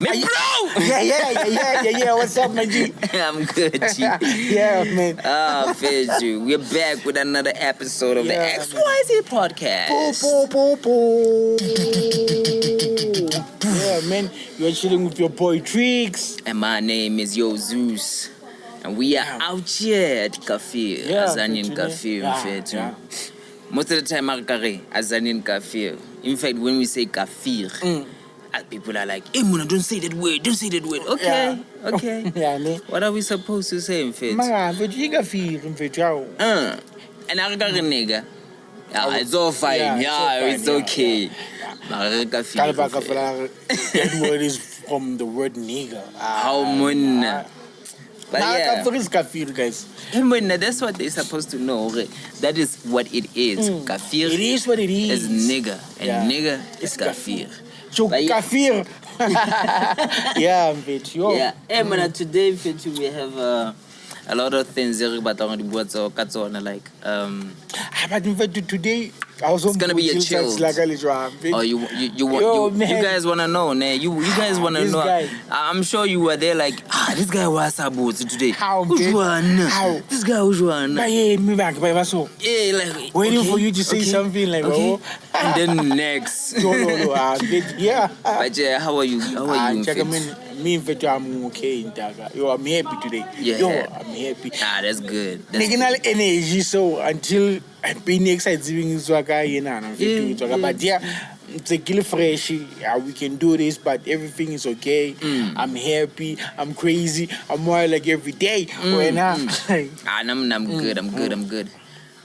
bro! Yeah. What's up, my G? I'm good, G. Yeah, man. Fair G. We're back with another episode of the XYZ Podcast. Poo. Yeah, man. You're chilling with your boy Tricks. And my name is Zeus. And we are out here at Cafe, Azanian Cafe, Yeah. Most of the time, Azanian Cafe. In fact, when we say Cafe, people are like, hey, Muna, don't say that word. Okay. Yeah, man. What are we supposed to say, in fact? And I got a nigga. Yeah, it's all fine. Yeah, it's okay. That word is from the word nigga. How mun? But yeah, kafir, guys. That's what they're supposed to know. Okay? That is what it is. Kafir. It is what it is. Is nigga, and nigga is kafir. So kafir. Yeah, bitch. Yo. Yeah. Hey, man, today, we have a lot of things like but today it's gonna be a chill. Oh, you guys wanna know, ne? You guys wanna know. I'm sure you were there like, this guy was about today. How? This guy was one. Yeah, like waiting for you to say something like, okay. And then next. No. Yeah. But yeah, how are you? Me and Fetu, I'm okay in Daga. Yo, I'm happy today. Yeah. I'm happy. That's good. National energy, so until I'm being excited, but yeah, it's a kill fresh. We can do this, but everything is okay. I'm happy. I'm crazy. I'm more like every day. I'm good. I'm good.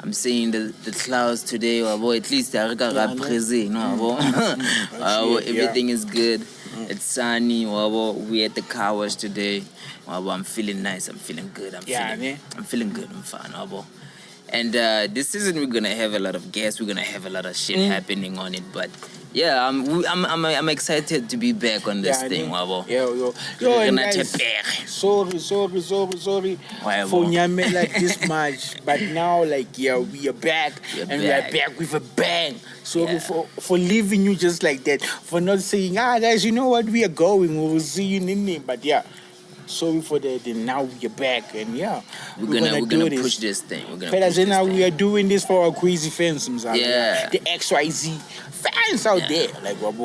I'm seeing the clouds today, at least everything is good. It's sunny. We're at the car wash today. I'm feeling nice. I'm feeling good. I'm feeling good. I'm fine. And this season we're gonna have a lot of guests. We're gonna have a lot of shit happening on it. But yeah, I'm excited to be back on this thing. Yo, guys, sorry for Nyame like this much. But now, we are back. We are back with a bang. Sorry for leaving you just like that. For not saying, guys, you know what? We are going. We will see you in the. But yeah. Sorry for that, and now we are back, and we're gonna push this thing. We are doing this for our crazy fans, the XYZ fans out there.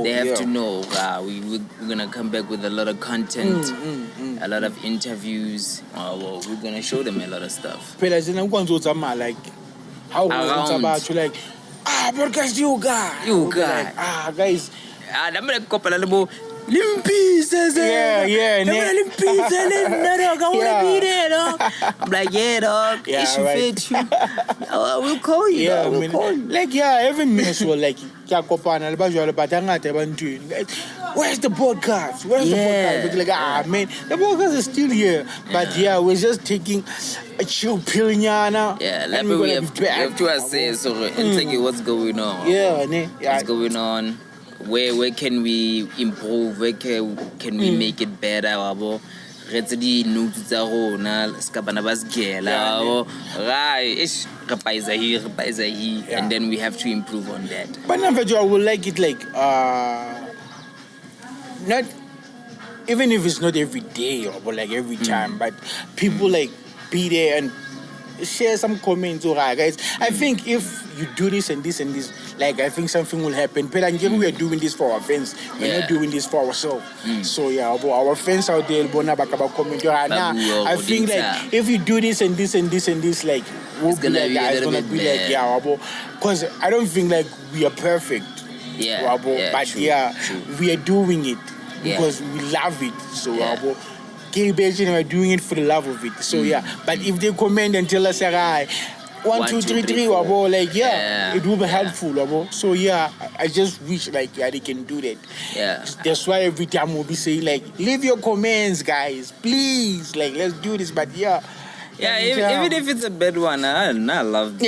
They have to know. We're gonna come back with a lot of content, a lot of interviews. We're gonna show them a lot of stuff. Like how about you? Like podcast, you guys. Guys. Limpizas, yeah. I'm like, dog. Right. We'll call you. We'll call you. Every mess will where's the podcast? Where's the podcast? Man, the podcast is still here. But we're just taking a chill pill, we have to assess what's going on. What's going on? Where can we improve? Where can we make it better? And then we have to improve on that. But now I would like it not even if it's not every day or every time, but people be there and share some comments. Guys, I think if you do this and this and this, I think something will happen. But we are doing this for our fans. We're not doing this for ourselves. So our fans out there, comment. I think if you do this and this and this and this, we'll be because I don't think we are perfect. But true. We are doing it because we love it. So we're doing it for the love of it. So but if they comment and tell us 1, 2, 3, 3, it will be helpful. So I just wish they can do that. That's why every time we'll be saying leave your comments, guys, please. Let's do this. But even if it's a bad one, I love them.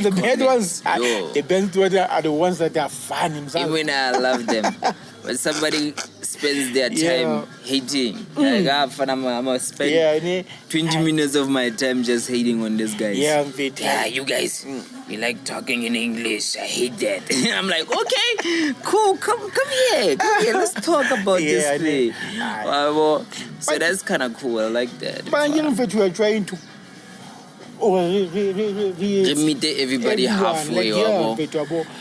The bad ones. The best ones are the ones that are fun. Even I love them. when somebody spends their time hating. Like, I'm gonna spend 20 minutes of my time just hating on this guy. Yeah, you guys, you like talking in English. I hate that. I'm like, okay, cool. Come here. Let's talk about this play. So that's kind of cool. I like that. But you are trying to meet everybody halfway.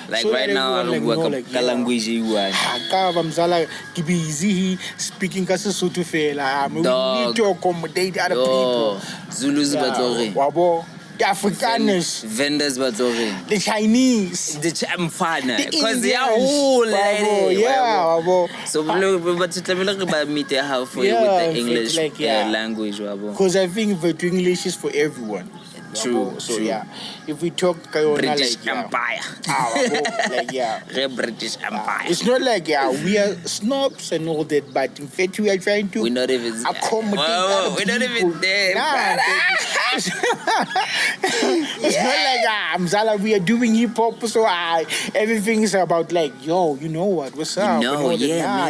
Like so right now, I don't work a language. Busy speaking Sesotho fela. We need to accommodate other people. Zulus the Afrikaners, vendors, the Chinese, the Chamfana, because they are whole so we meet halfway with the English language. Because I think that English is for everyone. True. So if we talk British Empire, British Empire. It's not like we are snobs and all that, but in fact we are trying to we're not even accommodate other we're people. Not even there. It's not like Mzala, we are doing hip hop, so everything is about like, yo, you know what's up? What? What? Now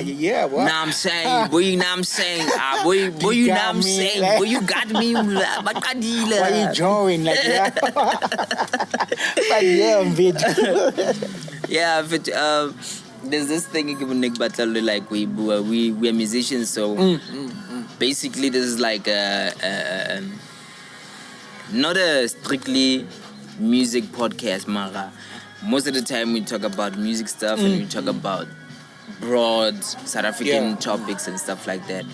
I'm saying, boy, you know I'm saying, boy, you know I'm saying, boy, you got me, why you join like that? But but there's this thing Nick Battle like we are musicians, so basically this is like not a strictly music podcast, Mara. Most of the time we talk about music stuff and we talk about broad South African topics and stuff like that.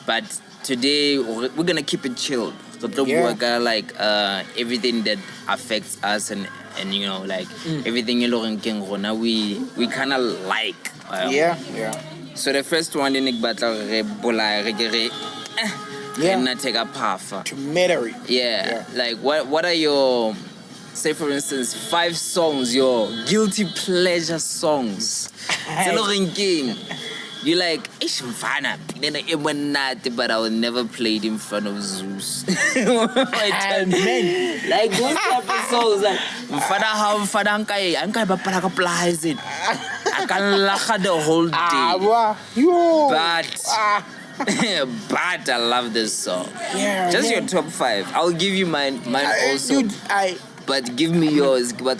But today we're gonna keep it chilled. Like everything that affects us and you know like everything we kind of like. So the first one in Nick Battle take a path to Metairie. Like what are your, say for instance, 5 songs, your guilty pleasure songs? You like, but I will never play it in front of Zeus. Man. Like those type of songs, like I can laugh the whole day. But I love this song. Just your top 5. I'll give you mine also. But give me yours. Yo,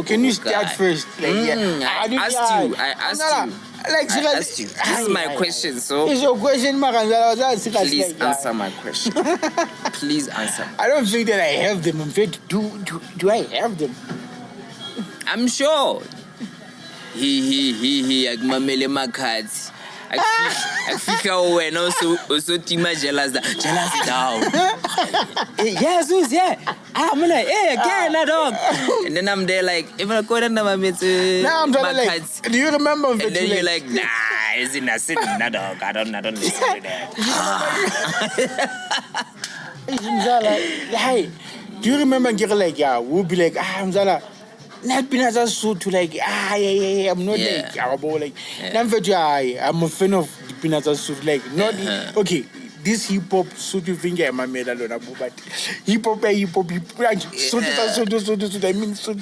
can you start first? I asked you. This is my question, so it's your question, please answer my question. Please answer. I don't think that I have them. In fact, do I have them? I'm sure. He agmamele makati. Akufika wena also tima jealous down. Zeus, I'm like, again, dog. And then I'm there like, if I go down my mates, do you remember? And then you're like, nah, it's in a city, dog. I don't listen to that. Hey, do you remember? Like, we'll be like, Mzala. Not being as a suit to like, I'm not like, I'm a fan of the peanuts suit, like, not okay. This hip hop suit you think I'm a medal on a but hip hop, suit, I mean, suit,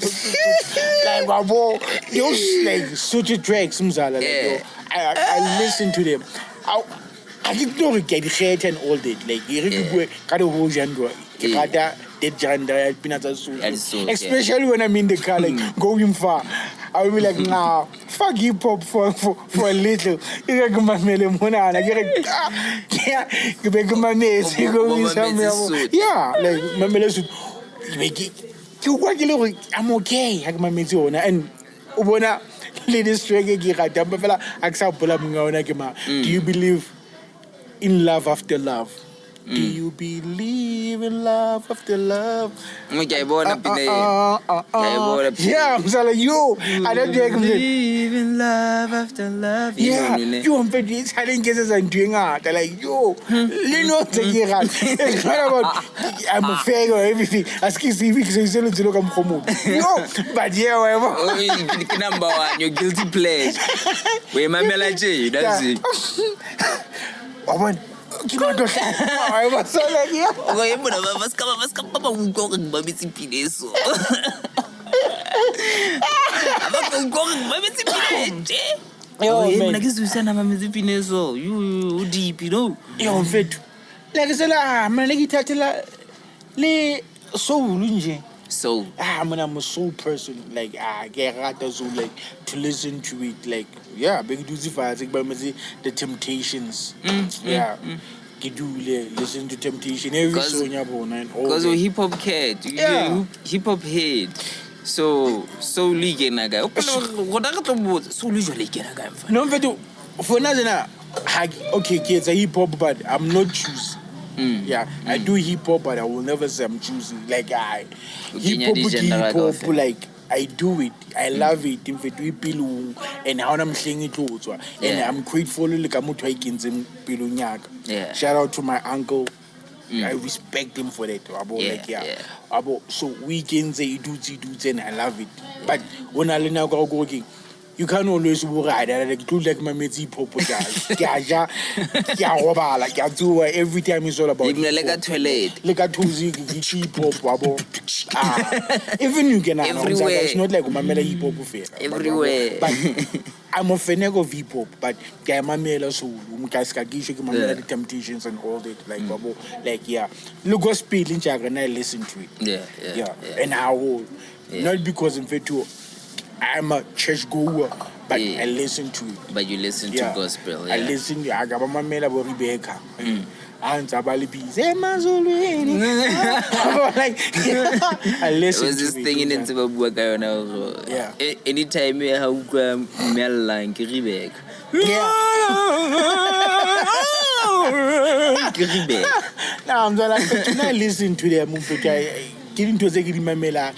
like, those like suit tracks, like, I listen to them. I didn't know get hate and all that, like, you got a whole genre. Especially when I'm in the car, like going far, I will be like, nah, fuck hip hop for a little. You get my melemona, and I get you make my mates, you go in somewhere. Like my melemona, you make it. You work a little. I'm okay. I get my mates on and Ubona ladies strength. Do you believe in love after love? Do you believe in love after love? Yeah, I'm like, yo, I don't believe in love after love. Yeah, you want to be telling kids and doing art. They're like, yo, you know, it's not about I'm a fag or everything. Ask you see because you said to look I'm home. Yo, but whatever. Number 1, your guilty pleasure. Wait, my melody, that's it. I was so like, yeah. Mina ngizwisana mamezipine so you deep, you know. Yo mfethu. Like sela mina ngithathela le soul nje. So man, I'm a soul person. Like I get so like to listen to it. Like yeah, big do the Temptations. Listen to Temptation every song and all. Because we hip hop cat, hip hop head. So league na guy. So usually get a guy. No, for now, okay, kids, a hip hop, but I'm not choosing. I do hip hop, but I will never say I'm choosing. Like hip hop, like I do it. I love it. In fact, we pilu and how I'm saying it also. And I'm grateful. Like I'm shout out to my uncle. I respect him for that. So weekends they do and I love it. But when I learn go working, you can't always work like do like my mates hip hop guys. Every time it's all about like a toilet. Like a hip hop. Even you can everywhere. It's not like my hip hop fair. Everywhere. But I'm a fan of hip hop, but my so the Temptations and all that. Like look gospel in and I listen to it. Yeah. And I will not because in fact I'm a church goer, but I listen to it. But you listen to gospel, I listen to I got my mail about Rebecca. And Sabali Bees. I listen to this thing in Zimbabwe now. Anytime you have mail line, Rebecca. Now I'm like, listen to them. Get into the mail.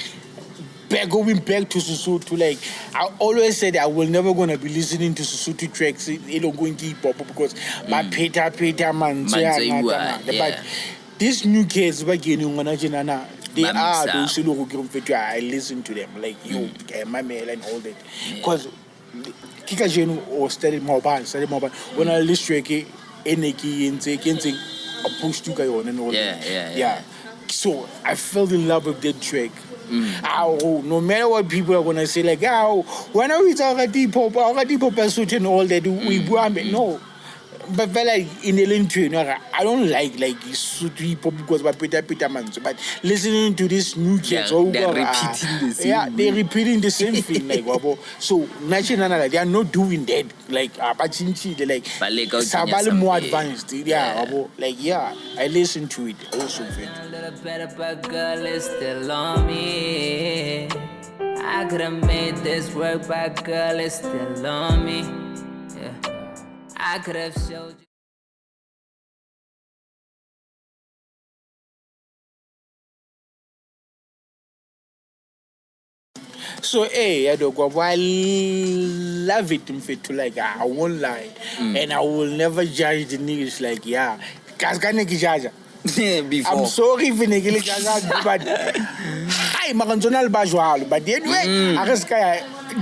Going back to Sesotho, like I always said, I will never gonna be listening to Sesotho tracks. They don't go in hip hop because my Peter man. But these new kids, they are those who I listen to them, like you, my mail and all that. Because Kika Jenu or study mobile. When I listen to Eneki and say, a push to go on and all that. So I fell in love with that track. No matter what people are gonna say, like, when are we talking deep hop and all that, no. But like in the lane, I don't like hip hop because by Peter man. But listening to this new kids, they're repeating the same. They're repeating the same thing. Like, so naturally, they are not doing that. Like, they're like Sabali more advanced. I listen to it also. A little better, but girl is still on me. I could have made this work, but girl is still on me. I could have showed you. So, I love it in fact, like, I won't lie. And I will never judge the niggas like, Before. I'm sorry if you but I maganzonal bajwal, but anyway, I just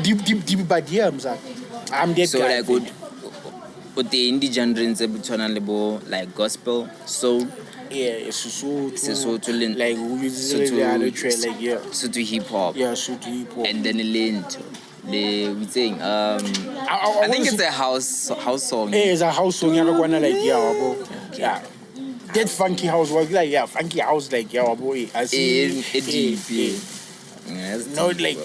deep, but I'm dead. So like with the indie genres like gospel, soul. Sesotho, like we the other trail, like Sesotho hip hop. Sesotho hip hop. And then we saying I think it's a house song. It's a house song. That funky house was like funky house like boy. I see deep. No, like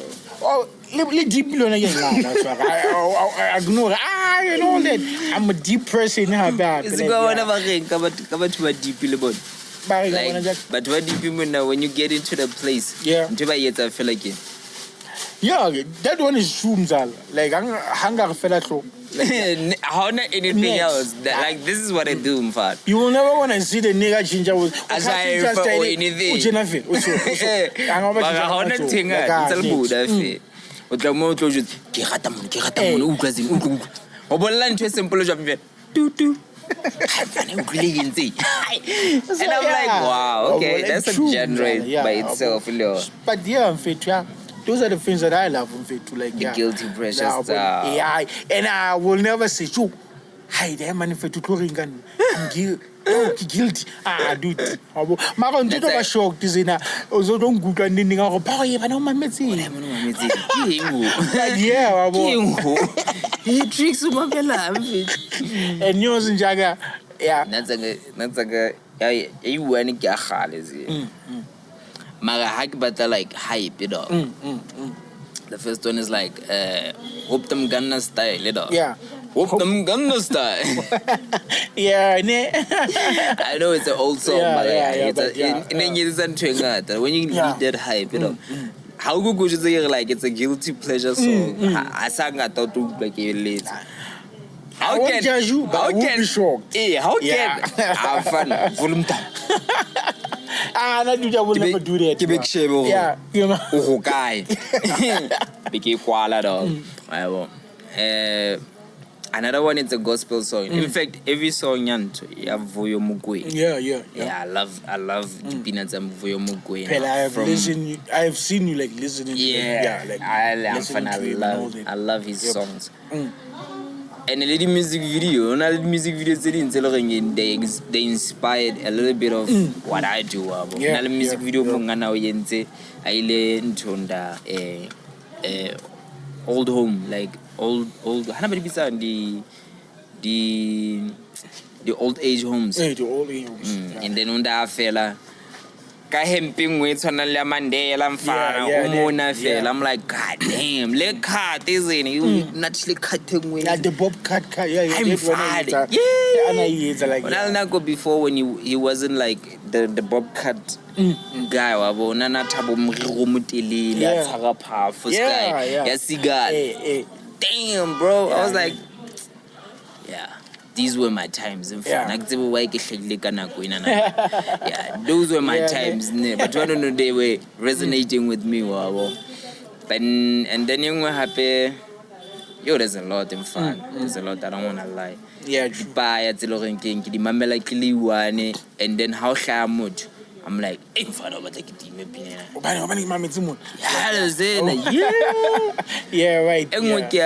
deep that's why I ignore and all that. I'm a deep person now. It's deep but what deep now when you get into the place? I feel like it. That one is true, like hunger fella so. How not anything else? Like this is what I do, in fact. You will never want to see the nigga change with as I or anything. How not thing it's a good affair. What the more to just get simple job. And I'm like, wow, okay, that's a genre by itself. But in fact, those are the things that I love in fact, like the guilty pressure stuff. And I will never say, hi there man if to ringan guilty dude mara ntse ba shocked zina ozo don't gutla nini ga go ba ye bana o mametse yeah wabo he tricks umapela and news njaga yeah natsaga you wani ke agale zi mara ha ke batla like hype dog. The first one is like hope them Gangnam style dog. Yeah. Hope them Gangnam style. Yeah, I know it's an old song, but when you need that hype, you know. How good is it? Like it's a guilty pleasure song. I sang I thought to like a late. How can you? How can shocked? How can have fun? Volume time. Na do that will never do that. Big shame. Yeah. Oh guy. Big koala dog. Another one is a gospel song. In fact, every song ya Voyo Mugwe. Yeah, I love Peanuts and Voyo Mugwe. I have seen you like listening to them. Like I love his songs. And a little music video, they inspired a little bit of what I do. A music video I old home, like old the old age homes. The old age homes. And then unda fella ka hemping with Sonalia Mandela Umona fella. I'm like, God damn, let cut isn't you naturally cutting with the bob cut I'm fine. Yeah. When I'll not go before when he wasn't like the bob cut guy wabo nana thabo mriro mutelele ya tshara phafo sky ya cigar. Damn bro, I was like, yeah, these were my times in fact. Yeah, those were my times, but I don't know, they were resonating with me wabo. But and then you were happy. Yo, there's a lot in fact. There's a lot, I don't wanna lie. Yeah, and then how shamud I'm like, hey, fana ba tla ke time pina. Obane mametse mo. Yeah, right. Engwe ke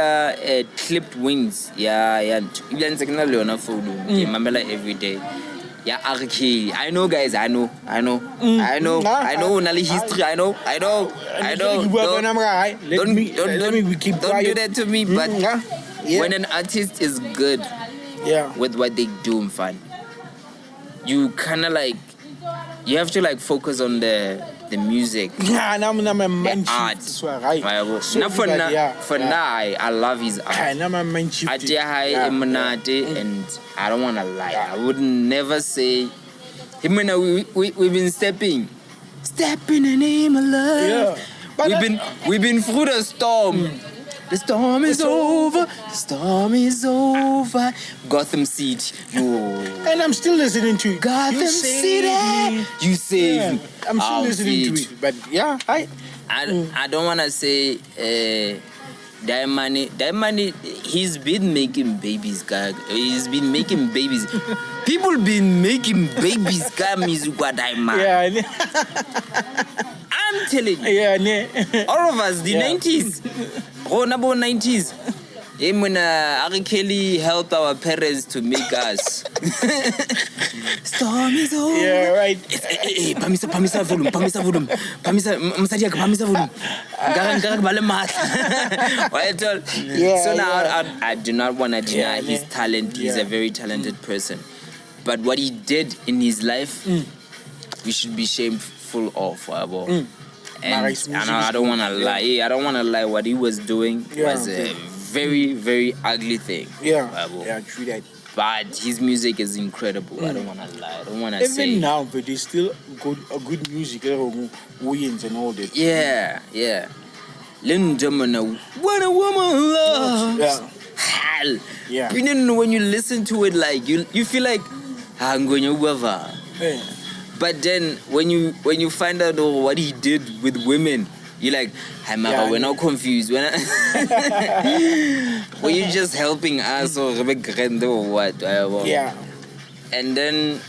clipped wings. Yeah. Ibla ntse ke na le yona phone. Ke mamela every day. Yeah, RK. I know guys, I know. Only history, I know. Don't do that to me, but when an artist is good with what they do, fun, you kind of like, you have to like focus on the music, the art. For now, I love his art. And I don't want to lie. I would never say, we've been stepping in the name of love. We've been through the storm. The storm is over. Gotham City. And I'm still listening to it. Gotham City. You saved me. I'm still listening to it. But yeah, I don't want to say that money, he's been making babies, guy. He's been making babies. People been making babies, guy. Yeah. I'm telling you. Yeah. All of us, the 90s. About 90s. When Ari Kelly helped our parents to make us. Storm is over. Yeah, right. Pamisa volume. So now I do not want to deny his talent. He's a very talented person. But what he did in his life, we should be shameful of. And I don't want to lie. I don't want to lie. What he was doing was a very, very ugly thing. Yeah, true that. But his music is incredible. I don't want to lie. I don't want to say. Even now, but there's still good music. Wins and all that. Yeah. When a woman loves. Hell. Yeah. When you listen to it, like you feel like I'm going to. But then when you find out what he did with women, you're like, hey, Mara, we're not confused. Were you just helping us or what? Yeah. And then,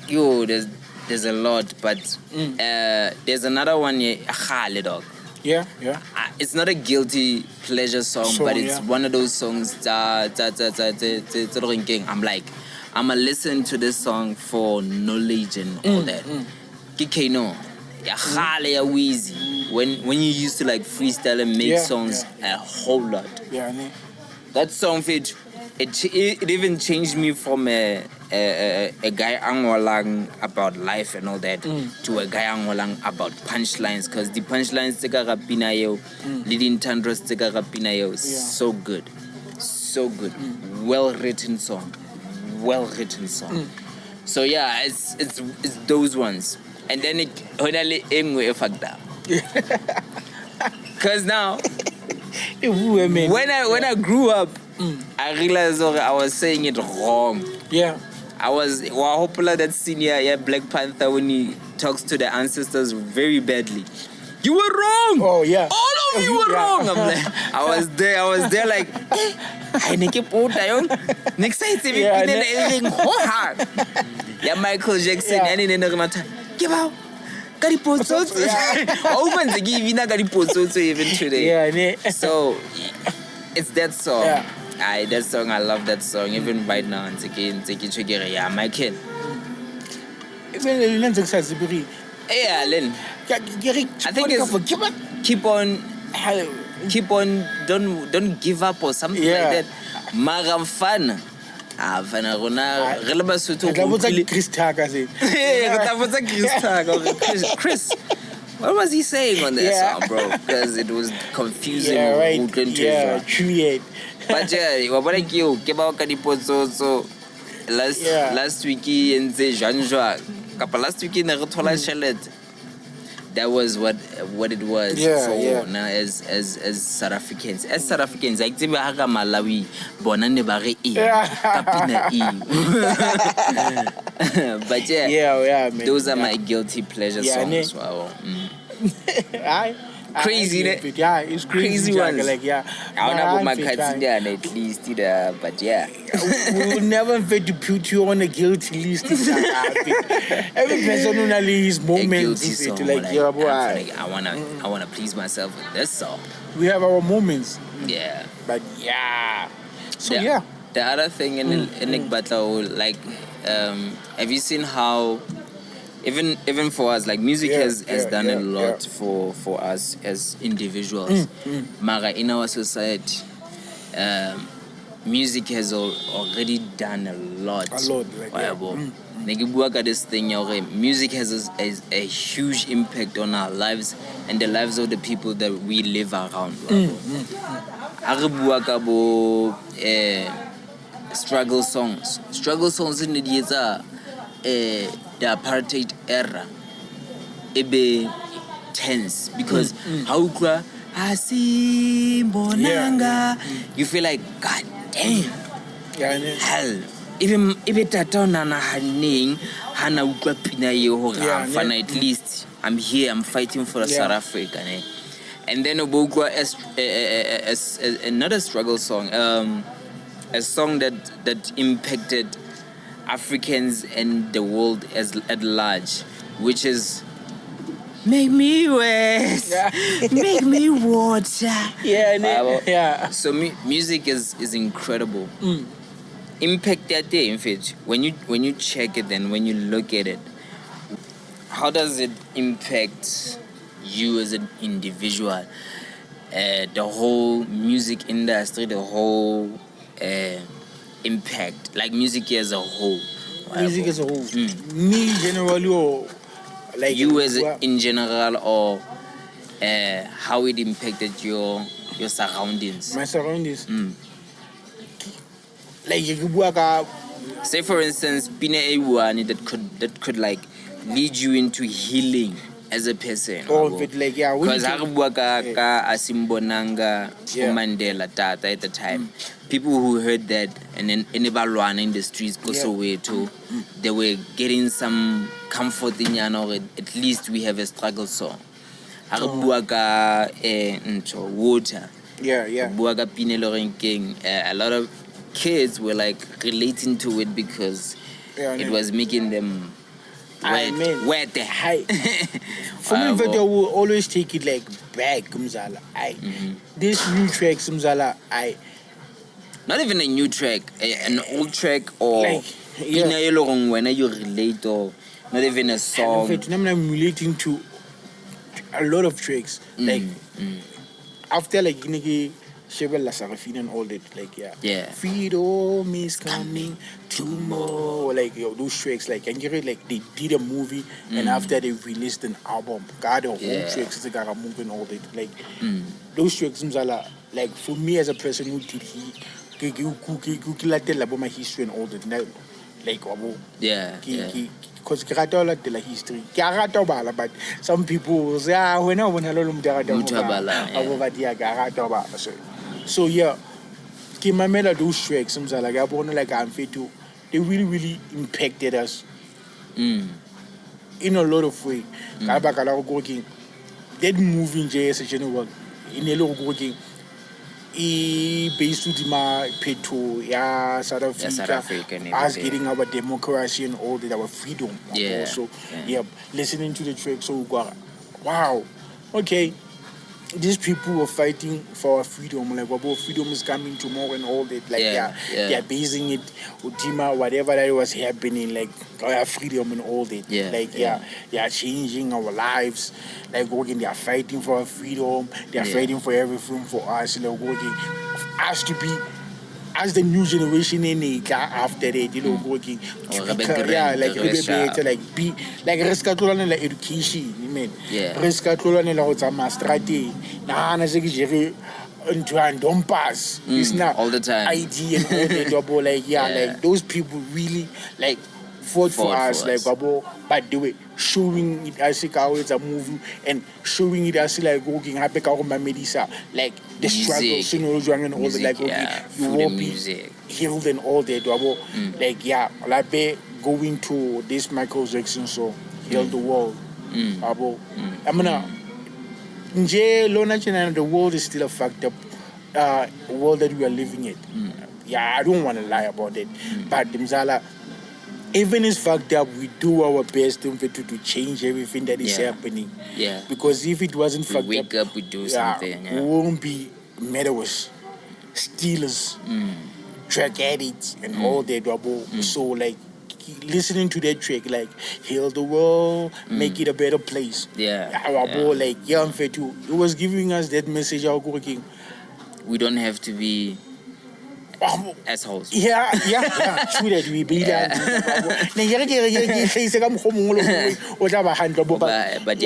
there's a lot, but there's another one, dog. Yeah. it's not a guilty pleasure song, but it's one of those songs that I'm like, I'ma listen to this song for knowledge and all that. Kikeno, ya khale ya Weezy. When you used to like freestyle and make songs a whole lot. Yeah, that song fit. It even changed me from a guy angwalang about life and all that to a guy angwalang about punchlines, because the punchlines teka rapina yo, leading tandros teka rapina yo, so good, well written song. So yeah, it's those ones, and then it only engwe fucked up. Because now when I grew up, I realized I was saying it wrong. Yeah. I was hopeful that senior Black Panther when he talks to the ancestors very badly. You were wrong. Oh yeah. All of you were wrong. I'm like, I was there like, I next time yeah, Michael Jackson and in the give out. Even today. Yeah, so it's that song. That song, I love that song. Even right now, and yeah, my kid. Even yeah, Len. I think it's keep on, don't give up or something like that. Maram fun. Chris, what was he saying on that song, bro? Because it was confusing. Yeah, right. True. But yeah, what about you? Last week in the Janjua, last week in the Chalet. That was what it was for now as South Africans. As South Africans, like Malawi, Bonane Bare E, Kapina E. But yeah, man. Those are my guilty pleasure songs. Wow. Crazy, yeah, it's crazy ones. Like, I don't know my cuts in there at least, but yeah. We will never to put you on a guilty list. Every person only his moments. Song, like, I wanna please myself with this song. We have our moments. Yeah. But yeah. So the other thing in Nick Battle, like, have you seen how even for us, like music has done a lot for us as individuals. Mara, in our society, music has already done a lot. Like this thing, music has a huge impact on our lives and the lives of the people that we live around. Struggle songs in the the apartheid era ebe tense because how you feel like god damn hell even tata nana haning hana ukwa pina yo at least I'm here, I'm fighting for South Africa, and then obogwa as another struggle song, a song that impacted Africans and the world at large, which is make me wet, make me water. So music is incredible. Impact that day, in fact, when you check it and when you look at it, how does it impact you as an individual? The whole music industry, the whole impact, like music as a whole. Music as a whole. Me generally, or like you as in general, or how it impacted your surroundings. My surroundings. Like say for instance, Pine A1 that could like lead you into healing as a person. But like because Asimbonanga Mandela Tata at the time. People who heard that and then in the streets go so way too, they were getting some comfort in at least we have a struggle song. Water. A lot of kids were like relating to it because it was making them where the high. For me, I will always take it like back, Mzala. This new track, Mzala, not even a new track, an old track or like, when you relate or not even a song. In fact, I'm relating to a lot of tracks. Like after like Shebella Sarafina and all that, like freedom is coming tomorrow. Like those tracks, like and like they did a movie and after they released an album, God of all tracks, they got a movie and all that. Like those tracks, like for me as a person who did my history and all that. Now, like because the history. But some people will say, when I want to so yeah, those tracks, like I'm fit to, they really, really impacted us in a lot of ways. That movie in JS general, in a lot of working. Based on my peto, South Africa, us getting our democracy and all that, our freedom. Also, listening to the track, so wow, okay, these people were fighting for our freedom. Like, freedom is coming tomorrow and all that. Like, they are basing it, Udima, whatever that was happening, like our freedom and all that. They are changing our lives. Like, they are fighting for our freedom. They are fighting for everything for us. Like, us to be, as the new generation in it after that, working like be like rescatolane like education, man. Rescatolane la go tsama strategy. Na ana se ke jere ntwa don't pass. It's not all the time. ID and all that double like those people really like fought for us. Like but the way showing it as it's a movie and showing it as like working happy like the struggles, and all that, like you will be healed and all that. Like going to this Michael Jackson song, Heal the World. The world is still a fucked up world that we are living in. I don't want to lie about it, but Mzala, even it's fucked up, we do our best to change everything that is happening. Because if it wasn't fucked up, wake up, we do something. We won't be murderers, stealers, drug addicts, and all that. So, like, listening to that track, like, heal the world, make it a better place. It was giving us that message. We don't have to be assholes. True that we be that. But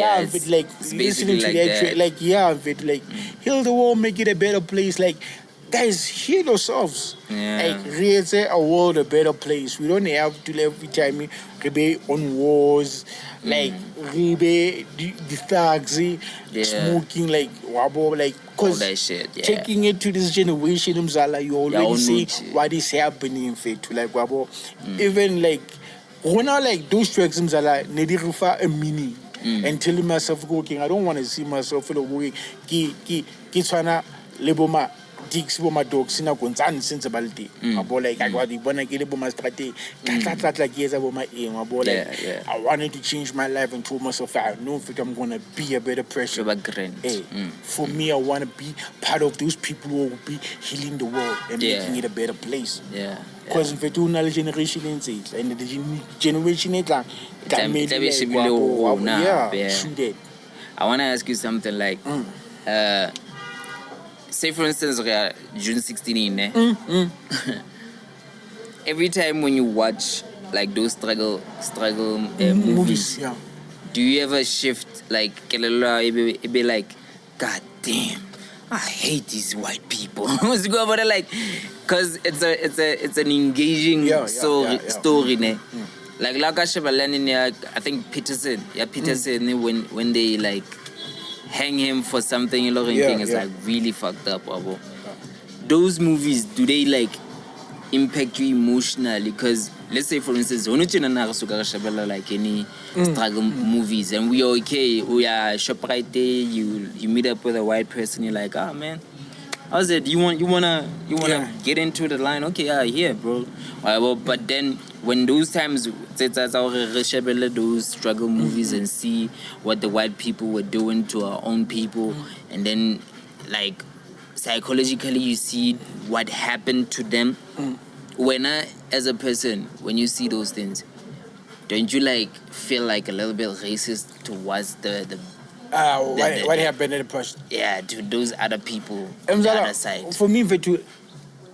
like listening to that track, like heal the world, make it a better place. Like, guys, heal yourselves. Like, create a world a better place. We don't have to live every time we on wars, like the thugs, smoking, like wabo, like all that shit. Taking it to this generation, you already see what is happening in fact. Like wabo, even like when I like those tracks, nedirufa a meaning. And telling myself, I don't want to see myself going. Kitwana leboma. Dicks for my dogs in a concern since about it. Like I got the bonnet strategy. I wanted to change my life and told myself I know if I'm gonna be a better person. For me, I wanna be part of those people who will be healing the world and making it a better place. Because if you know generation and the generation I wanna ask you something like say for instance, June 16, every time when you watch like those struggle movies, do you ever shift like it be like, God damn, I hate these white people? What's go about it, like, cause it's an engaging story, ne? Like I think Peterson, when they like hang him for something, it's like really fucked up. Those movies, do they like impact you emotionally? Because let's say for instance, like any struggle movies, and we are okay, we are shop right there, you meet up with a white person, you're like, man, how's it? You wanna get into the line? Okay, bro. But then when those times those struggle movies and see what the white people were doing to our own people, and then like psychologically you see what happened to them. When as a person, when you see those things, don't you like feel like a little bit racist towards what happened in the past? Yeah, to those other people on the other side. For me,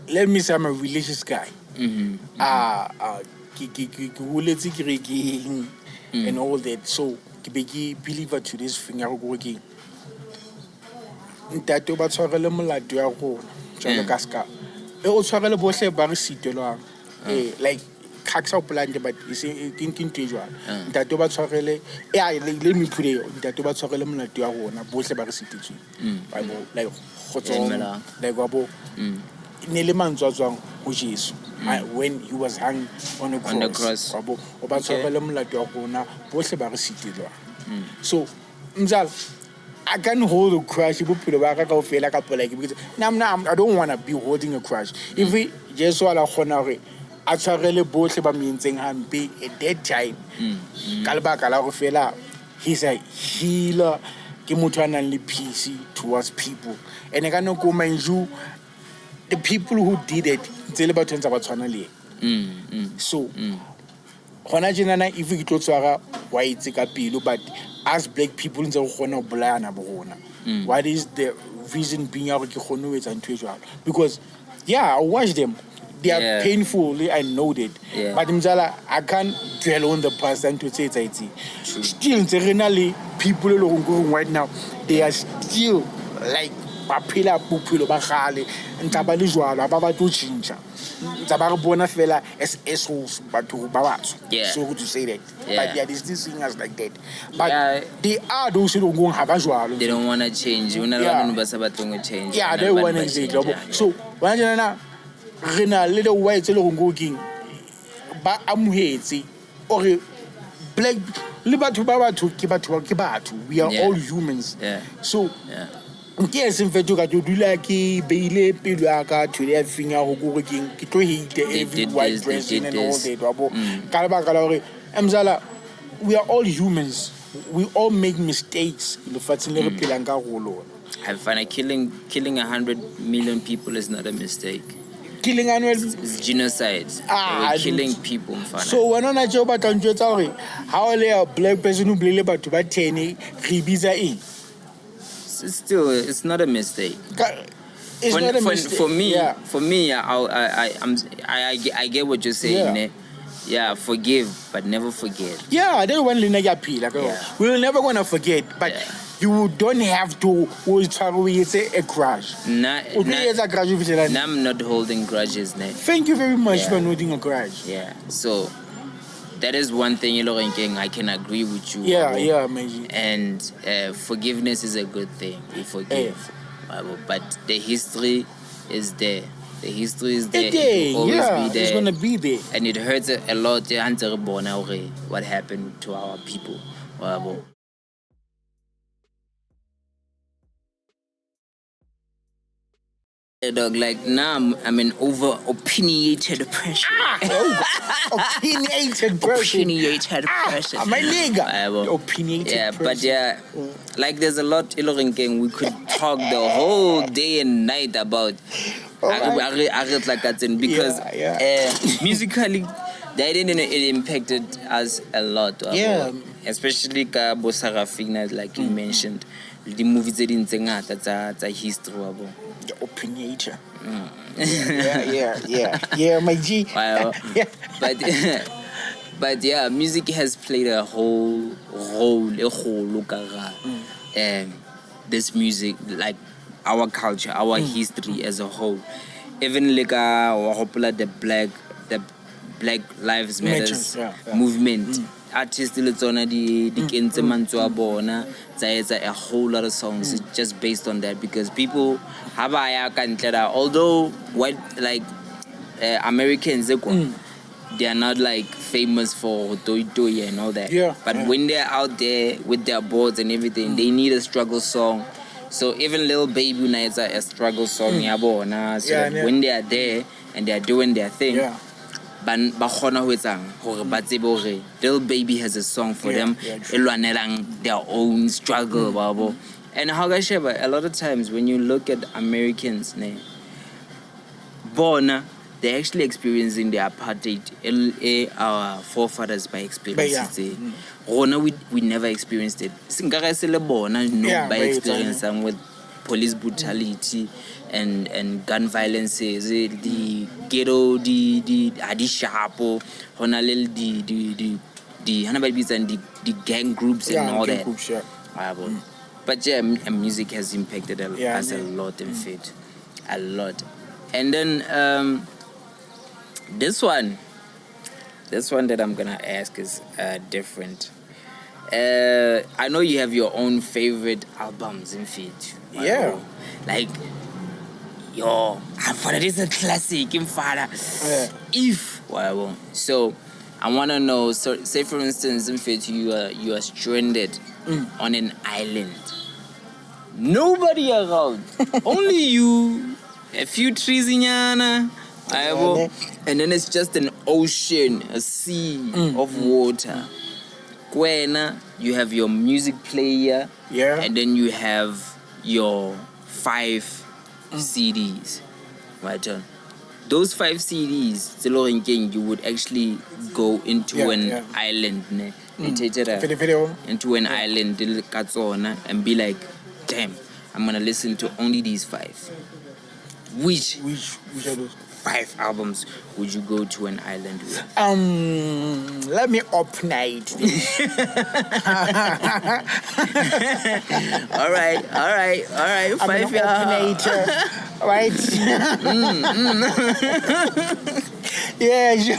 let me say I'm a religious guy. And all that. So, I be believer to this thing. I go again. Ntate ba tshwarele molato ya go jalo ka ska. E o tshwarele bohle ba re sitelwang. Like kaksa plan but is thinking to jwa. Ntate ba tshwarele let me put it. Ntate ba tshwarele molato ya gona bohle ba re sitetswe. Bible like go tsong like go nele mantswa tswang go Zeus when he was hung on a cross. Ba tshwarele molato ya gona bohle ba re sitelwang. So mzala I can hold a crush. Like because I don't want to be holding a crush. If we just want to honor it, I try really both about me and be at that time. He's a healer. Only peace towards people. And I cannot go mind you. The people who did it, tell about so. If we go to white but as black people in the what is the reason being able to because I watch them. They are painful, I know that. But I can't dwell on the past and to say it's still internally people who are going right now, they are still like papila pupilo bahale and tabalizwala baba to chincha. Bona fella as assholes, but to babas. So good to say that. But there is this thing as like that. But they are those who don't go have as well. They don't want to change. You know, change. Yeah, they want to change. So when you're Rena little white little cooking, but I'm hazy or black libatu kibatu. We are all humans. So yes, in fact, you got to do like Bailey, Pilaka, to their finger who go working, to hate every white person and all that. Mzala, we are all humans. We all make mistakes. Have fun. Killing 100 million people is not a mistake. Killing 100 is genocide. We're killing people. So when I job at how a black person who believe about to buy 10 ribiza in. It's not a mistake. It's not a mistake. For me, I get what you're saying. Forgive, but never forget. Yeah, they want to we're never gonna forget, but you don't have to say a grudge. I'm not holding grudges. Thank you very much for not holding a grudge. Yeah, so that is one thing I can agree with you. Amazing. And forgiveness is a good thing. We forgive. But the history is there. The history is there. It will always be there. It's going to be there. And it hurts a lot what happened to our people. Dog, like now I'm an over-opinionated person. Opinionated person. My nigga. Opinionated person. But like there's a lot we could talk the whole day and night about. Because musically, that it impacted us a lot. Especially Sarafina, like you mentioned. The movies that in that's a history. The opinionator. My G. But music has played a whole role. This music, like our culture, our history as a whole. Even like the Black Lives Matters movement. Artists it's on the a whole lot of songs just based on that because people have although white Americans they are not like famous for toy and all that. But when they're out there with their boards and everything, they need a struggle song. So even Lil Baby is a struggle song. So when they are there and they are doing their thing, ba kgona ho etsang hore ba tsebe hore Lil Baby has a song for them e lwanelang their own struggle babo. And how ga sheba a lot of times when you look at Americans bona they're actually experiencing the apartheid our forefathers by experiencing we never experienced it by experiencing with police brutality and gun violences, the ghetto, the sharpo, the gang groups and all that. Groups, yeah. But music has impacted us a lot in fact, a lot. And then this one that I'm gonna ask is different. I know you have your own favorite albums in feed. Yeah. Like yo, I thought it is a classic in Fada. If whatever. So I wanna know, so say for instance in feed you are stranded on an island. Nobody around. Only you, a few trees in Yana. And then it's just an ocean, a sea of water. Kwena, you have your music player, and then you have your 5 CDs. Right on. Those 5 CDs, you would actually go into an island, into an island and be like, damn, I'm gonna listen to only these 5. Which are those 5 albums would you go to an island with? Let me night. All right. 5 night, right? Yeah, sure.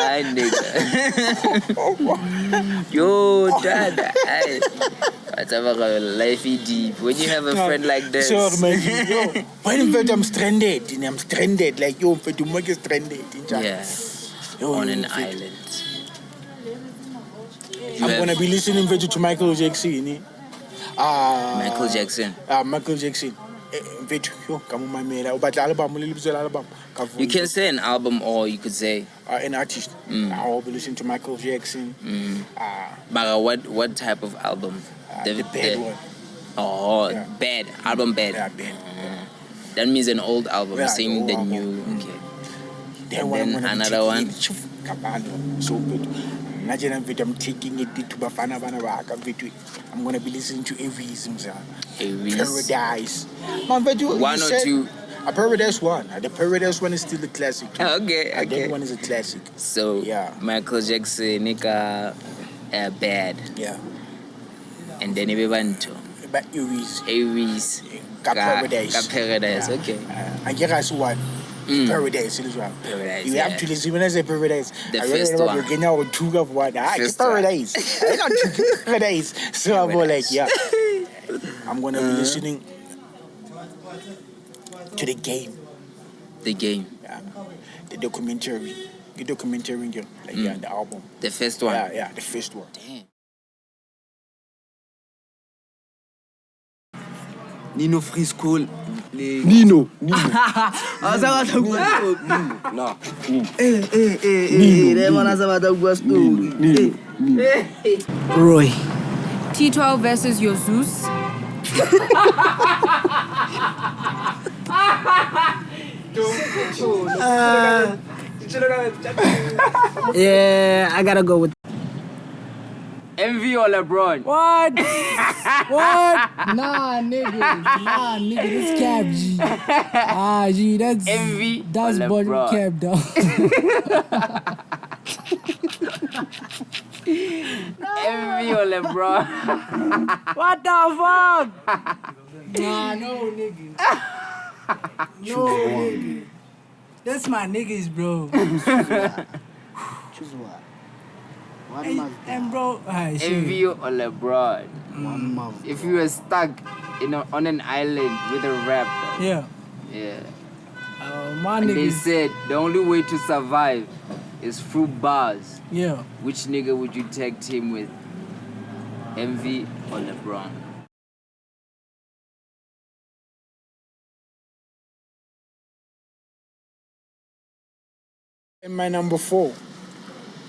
Ay, nigga. Yo, dad. Whatever, life is deep. When you have a friend like this. Sure, man. Yo, when I'm stranded, like, yo, I'm stranded. Yeah, on an island. I'm going to be listening to Michael Jackson. Michael Jackson. Michael Jackson. You can say an album or you could say an artist. I'll be listening to Michael Jackson. But what type of album? The bad one. Oh, bad album, bad. Yeah, bad. That means an old album. You're saying the new. Okay. And then another one. So good. Imagine I'm taking it to Bafana. I'm gonna be listening to Aries. Paradise. Man, one or two. A Paradise one. The Paradise one is still the classic. Okay. That one is a classic. So Michael Jackson, Nika, bad. Yeah. And then everyone too. But Aries. Paradise. Paradise. Okay. And guess one. Paradise. Paradise. You have to listen when I say Paradise. The first one. Paradise. I got Paradise. So I'm like, I'm gonna be listening to the game. The game. Yeah. The documentary. The album. The first one. Yeah, the first one. Damn. Nino Free School. Nino. No. Roy. T12 versus your Zeus. Yeah, I gotta go with MV or LeBron? What? Nah, nigga, this cap, G. G, that's MV that's or body LeBron? cap, dog. MV or LeBron? What the fuck? Nah, no, nigga. No, nigga. That's my niggas, bro. Choose what? And bro, MV or LeBron? One mouth. If you were stuck on an island with a rapper. Yeah. My And they niggas. said the only way to survive is through bars. Yeah. Which nigga would you tag team with? MV or LeBron? And my number 4,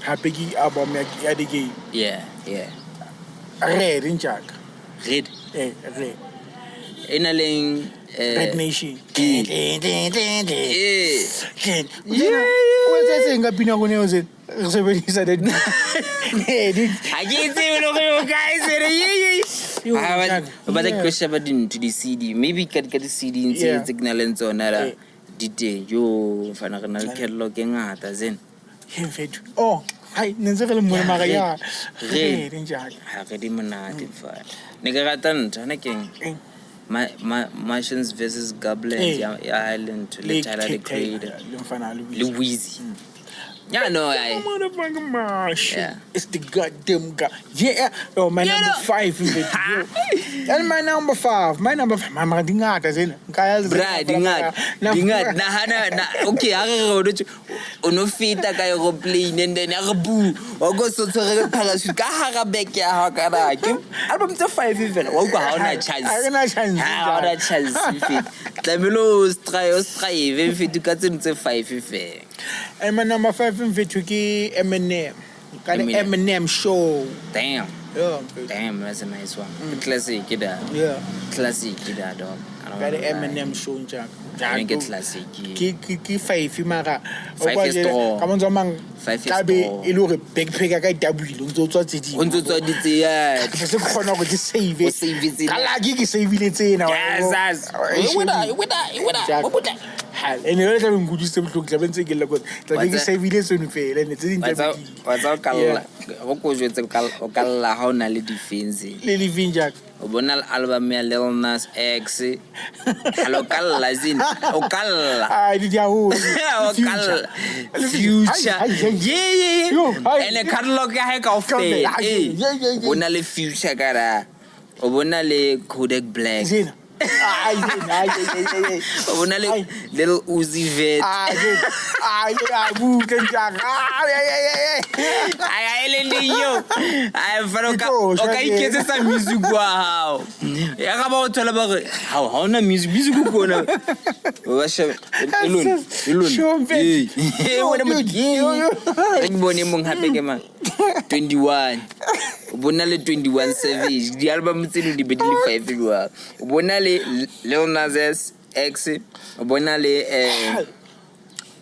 happy album ya the game. Yeah. Red in Jack. Red. Red. Inaling. Red Nation. Yeah. What's that saying? I've been on it. So when he said it, I can't say what you guys said. But the question about to the CD, maybe can get the CD in signal and so on. Did you find a catalog in art as in? Oh, I never more Maria. Red in Jack. I read him an art in fire. Negaratan, Tanaking. Martians versus Goblins, Island to the Tyler the Creator. Louise. Yeah, no, it's the goddamn guy. Yeah. Oh, my number 5 in the and my number 5. Mama Dingat as in Kyle Dingat. Okay, I go to Onofita Kayo plane and then Arabu or go so to Parachute Kaharabeka Hakara. Album to 5 even. Oh, how that chance. How that chance. The below try if you cut into 5 if. And my number 5 in Vituki Eminem. Got an Eminem show. Damn. Yeah. Damn, that's a nice one. Classic, yeah. Classic, dog. Got an Eminem show in Jack. I think it's classic. Ki 5 Mara. 5 is tall. Come on, Zamang. 5 is tall. Il aurait big pig. I got double. On to yeah. It's a corner with the save it. Save it. Kalagi save it now. Yes. What? And the other time we used to look 70 kilometers. Like save it so fail and it's in the what's our Kala? What was it? Kala, how Nali defense? Lily Vinjak. Bonal album, Lil Nas X. Hello, Kala, Zin. Okala. I did your Okala. Future. Yeah. And a catalog hack of day. Bonale Future Gara. Bonale Kodak Black. Little Uzi Vet. Bonale 21 Savage. The album is in the bedroom 5 figure. Bonale Lil Nas X. Bonale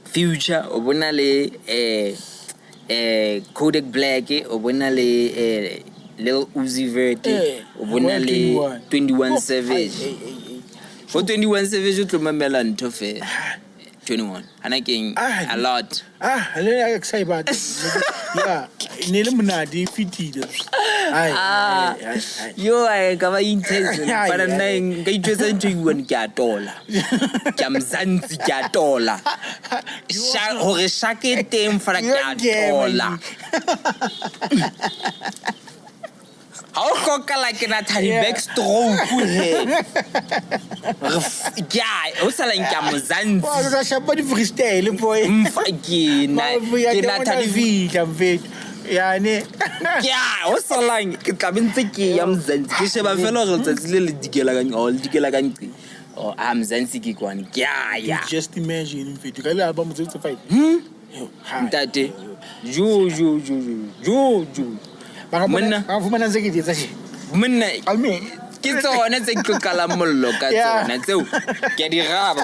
Future. Bonale Kodak Black. Bonale Lil Uzi Vert. Bonale 21 Savage. For 21 Savage, you remember Tofe. 21. And I can a lot. I don't excited about it. Yeah. Nilimunadi fitted. Yo, I cover intention. But I'm going to present to you one catola. Mzansi catola. Or a shake them for a catola. How coca like an Atari stroke? Yeah, also like Mzansi. Oh, somebody freestyle, boy. Yeah, also like Kabinski, Mzansi. Oh, I'm Zansi one. Yeah. Just imagine if you got an album to fight. That day. You. Mana kids on a calamolo, get it up.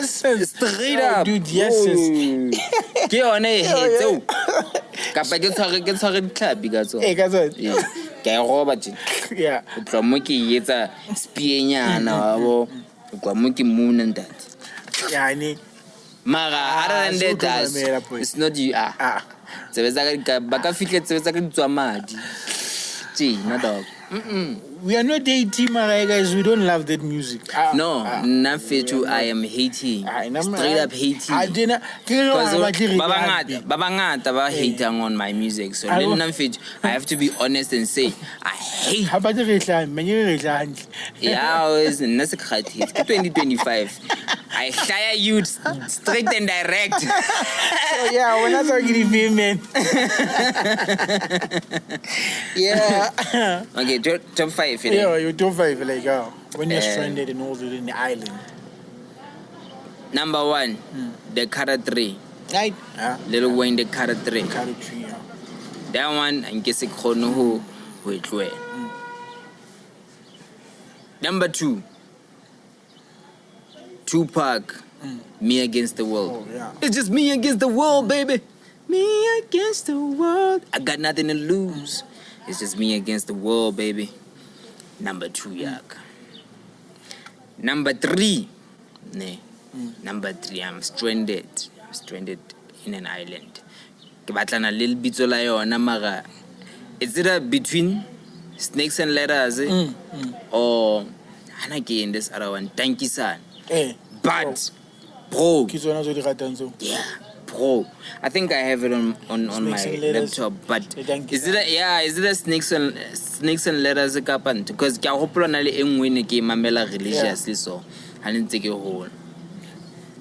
Straight up, dude. Yes, get on a head. So, Capagata gets her club because Robert. Yeah, Promuki is a Spiana or Guamuki moon and that. Yeah, I need Mara, other than that, it's not you. So it's like Bacafika, so it's like to a mad. Gee, no dog. We are not dating, guys. We don't love that music. No, not fair to I am hating. Straight up hating. I didn't. Because Babangata hating on my music. So then I have to be honest and say I hate. How about the recline? Yeah, I was in 2025. I hire you straight and direct. Oh, yeah, we're not talking to man. Yeah. Okay, top 5. Yeah, you're top 5. Like, when you're stranded and all in the island. Number 1, the Cara 3. Right? Yeah. Little Wayne the Carter 3. Carter 3, yeah. That one, I guess I can't know who it was. Number 2, Tupac, Me Against the World. Oh, yeah. It's just me against the world, baby. Me against the world. I got nothing to lose. It's just me against the world, baby. Number 2, yak. Number 3, Number 3, I'm stranded. I'm stranded in an island. Ke batla a little bit la yona mara. It's either between Snakes and Ladders or hana ke in this other one, Tankisan. But bro, yeah, bro. I think I have it on my laptop. But is it a Snakes and Ladders kapan? Because ke a hopola na le engwe ne ke mamela religiously so. Hanentse ke hole.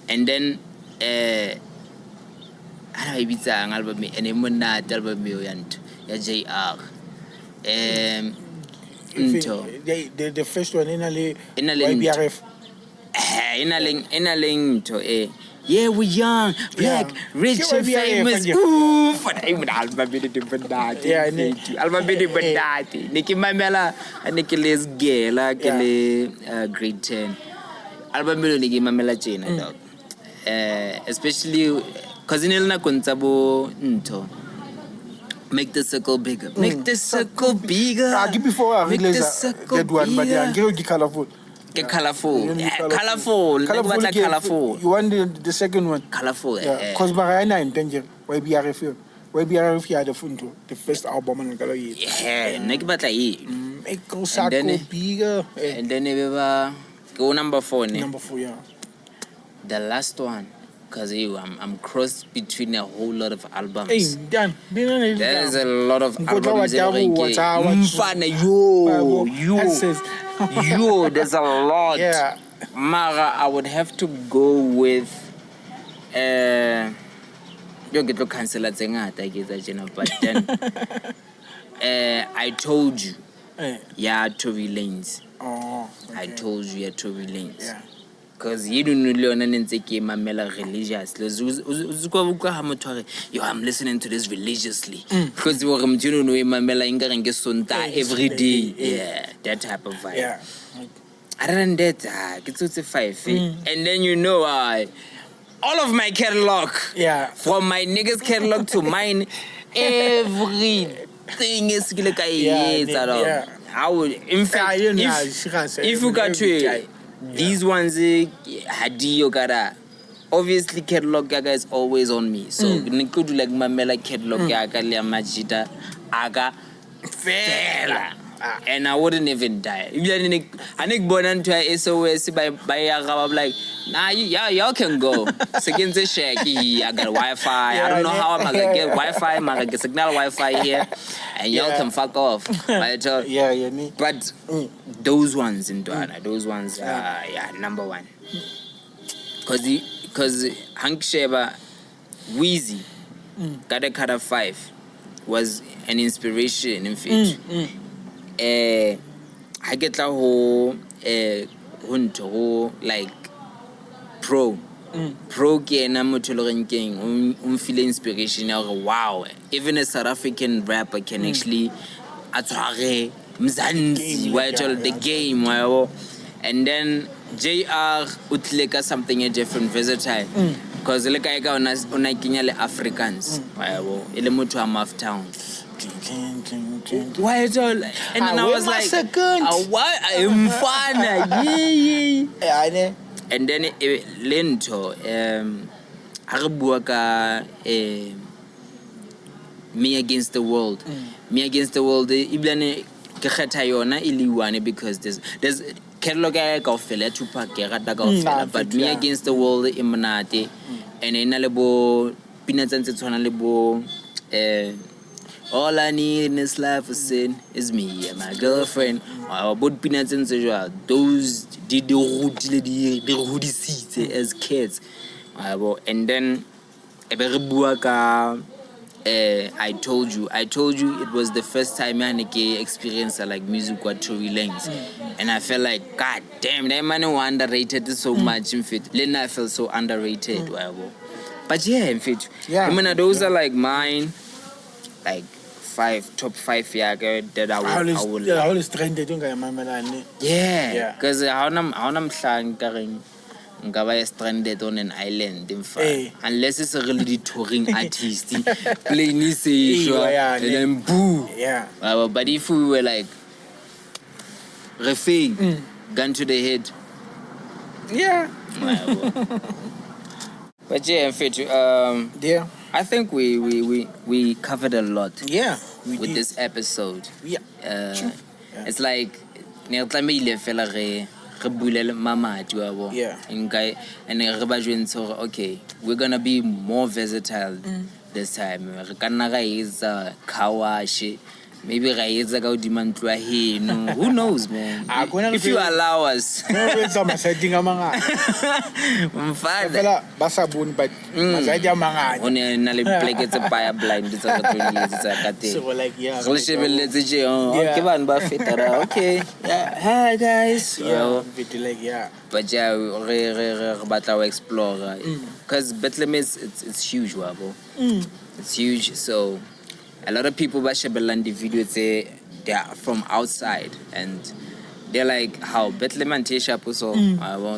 And then ana ibitsang album ene monate album yo yanto ya JR. The first one in a YBRF. Inaling to yeah, we're young, black, rich, and famous. Ooh, for the album bit bandati. Yeah, album bit bandati. Niki Mamela and Nicholas Gala, grade 10. Album bit Niki Mamela chain, dog. Especially because in Elna Contabo Nto. Make the circle bigger. Make the circle bigger. Give before I realize that one, but yeah, get colorful. Get colorful. Colorful. Colorful. You want the second one? Colorful. Yeah. Because Mariana in danger. YBRF. YBRF had the first album on the yeah. Make the circle bigger. And then go number 4. Number 4, yeah. The last one. Because I'm crossed between a whole lot of albums. Hey, Dan, there's a lot of albums. Yo, there's a lot. Yeah. Mara, I would have to go with yo get to cancel at but then I told you. Yeah, Tory Lanez. Oh, okay. I told you, yeah, Tory Lanez. Yeah. Because you don't know mamela religious. Yo, I'm listening to this religiously. Because you know mamela every day. Yeah, that type of vibe. Yeah. Other than that, it's 5. And then you know all of my catalog. Yeah. From my niggas catalog to mine, everything is like I would in fact if you got to these ones, Hadi Gara. Obviously, catalog gaga is always on me. So, Nikudu like Mamela catalog gaga, Lia Majida, Aga, Fela. And I wouldn't even die. If I think born to a SOS by Aga, like, nah, y'all can go. Second the shaky, I got Wi-Fi. I don't know how I'm gonna get Wi-Fi, I'm gonna get signal Wi-Fi here, and y'all can fuck off. But those ones in Duana, those ones are number 1. Because Hank Sheba, Wheezy, Kada 5 was an inspiration in fact. I get the whole like pro ke na motho king feel inspiration wow, even a South African rapper can actually atware mzansi the game. And then JR utleka something different, versatile. Because like I got una Kenya le Africans ile motho wa Maf Town. Why is all? And then I was like, why I'm fun? Yeah. And then Lento, Arabuaka, Me Against the World. Me Against the World, Iblane Kachatayona Iliwane, because there's catalog of fella Tupac, but Me Against the World, Imanate, and Inalebo, Peanuts and Tonalebo, all I need in this life is sin is me and my girlfriend. About peanuts and sugar. Those did the hoodie seats as kids. And then I told you it was the first time I experienced like music with Tory Lanez. And I felt like, God damn, that man was underrated so much in fit. Then I felt so underrated. But yeah, in fact, Yeah. I mean, those are like mine, like top 5 girl that I would like. always trended Yeah, because how I'm saying ngaba stranded on an island in fact, unless it's a really touring artist, plain say and then boo. Yeah. But if we were like refing, gun to the head. Yeah. But yeah, in fact, Yeah. I think we covered a lot. Yeah. With this episode. Yeah. It's like Yeah. And okay, we're gonna be more versatile this time. Maybe who knows, man? If you allow us. Okay. Yeah. Hi guys. But yeah, we explore because Bethlehem it's huge, wabo. It's huge, so a lot of people the video say they are from outside and they're like how Bethlehem and Tesha also.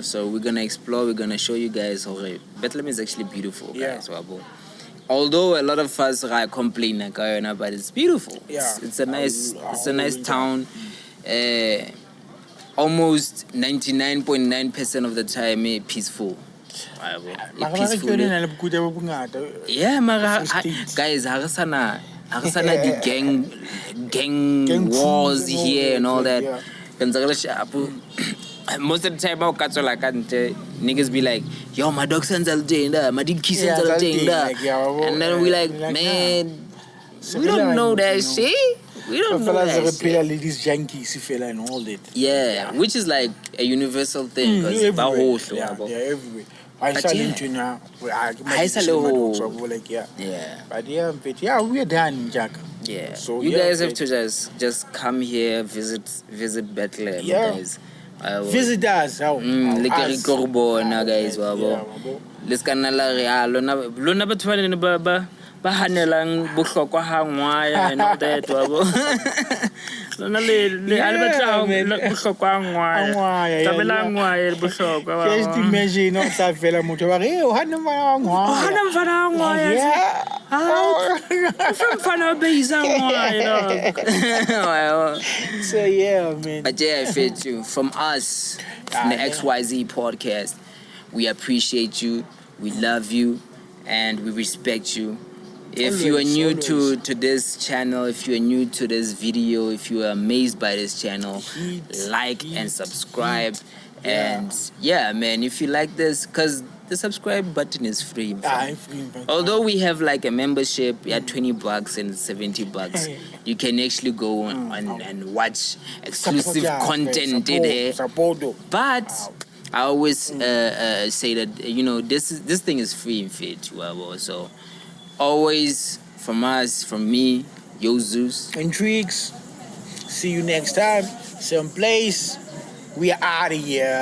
So we're gonna explore, we're gonna show you guys how Bethlehem is actually beautiful, guys. Wabo. Although a lot of us complain like, but it's beautiful. Yeah. It's a nice town. Almost 99.9% of the time peaceful. Peaceful. Yeah, guys, the gang wars here and all that. Most of the time, niggas be like, yo, my dog sends all day, my dick sends all day. And then we like, man, we don't know that shit. We don't know that shit. Ladies junkies and all that. Yeah, which is like a universal thing. Everywhere. Everywhere. Yeah. But yeah, we're done, Jack. Yeah. So you guys have to just come here, visit Bethlehem, guys. Visit us. Guys. Let's bahanelang bohlokwa ha ngwaya and all that wabo lona le bohlokwa ngwaya tabela ngwaya bohlokwa wabo just imagine no sa fela motho ba re o hana mfana ngwaya mfana beiza ngwaya so yeah, man. But yeah, fit you from us from the XYZ podcast. We appreciate you, we love you, and we respect you. If you are new to this channel, if you are new to this video, if you are amazed by this channel, like and subscribe. And yeah, man, if you like this, because the subscribe button is free. Although we have like a membership, $20 and $70. You can actually go on and watch exclusive content there. But I always say that, this thing is free in fit. So always from us, from me, yo Zeus. Intrigues. See you next time. Same place. We are out of here.